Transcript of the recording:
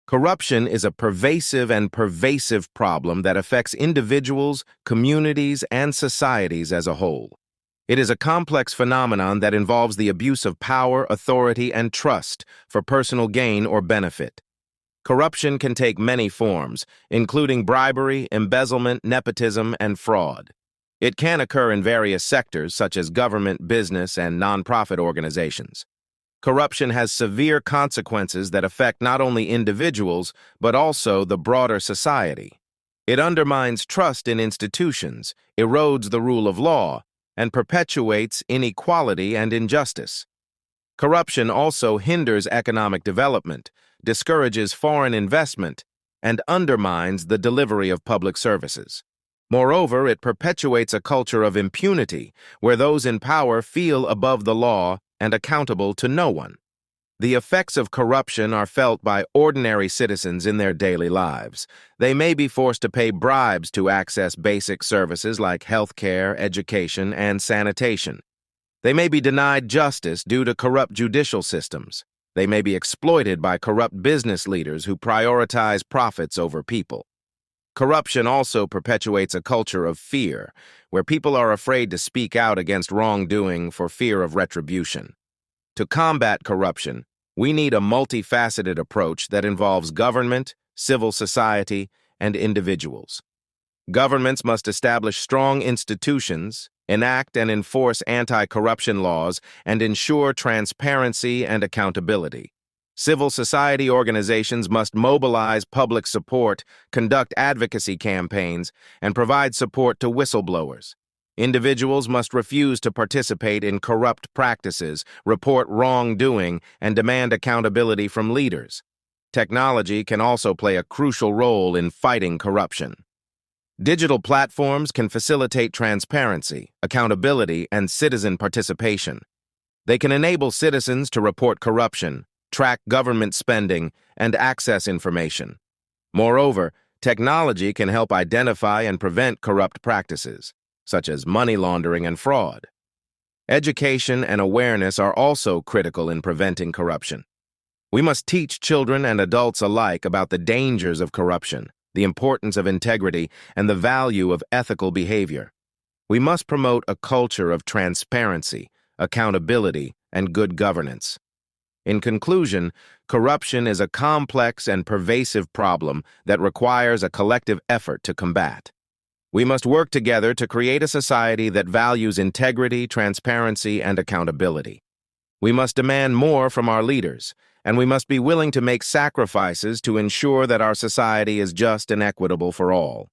Corruption is a pervasive problem that affects individuals, communities, and societies as a whole. It is a complex phenomenon that involves the abuse of power, authority, and trust for personal gain or benefit. Corruption can take many forms, including bribery, embezzlement, nepotism, and fraud. It can occur in various sectors, such as government, business, and nonprofit organizations. Corruption has severe consequences that affect not only individuals, but also the broader society. It undermines trust in institutions, erodes the rule of law, and perpetuates inequality and injustice. Corruption also hinders economic development, discourages foreign investment, and undermines the delivery of public services. Moreover, it perpetuates a culture of impunity, where those in power feel above the law and accountable to no one. The effects of corruption are felt by ordinary citizens in their daily lives. They may be forced to pay bribes to access basic services like health care, education, and sanitation. They may be denied justice due to corrupt judicial systems. They may be exploited by corrupt business leaders who prioritize profits over people. Corruption also perpetuates a culture of fear, where people are afraid to speak out against wrongdoing for fear of retribution. To combat corruption, we need a multifaceted approach that involves government, civil society, and individuals. Governments must establish strong institutions, enact and enforce anti-corruption laws, and ensure transparency and accountability. Civil society organizations must mobilize public support, conduct advocacy campaigns, and provide support to whistleblowers. Individuals must refuse to participate in corrupt practices, report wrongdoing, and demand accountability from leaders. Technology can also play a crucial role in fighting corruption. Digital platforms can facilitate transparency, accountability, and citizen participation. They can enable citizens to report corruption, track government spending, and access information. Moreover, technology can help identify and prevent corrupt practices, such as money laundering and fraud. Education and awareness are also critical in preventing corruption. We must teach children and adults alike about the dangers of corruption, the importance of integrity, and the value of ethical behavior. We must promote a culture of transparency, accountability, and good governance. In conclusion, corruption is a complex and pervasive problem that requires a collective effort to combat. We must work together to create a society that values integrity, transparency, and accountability. We must demand more from our leaders, and we must be willing to make sacrifices to ensure that our society is just and equitable for all.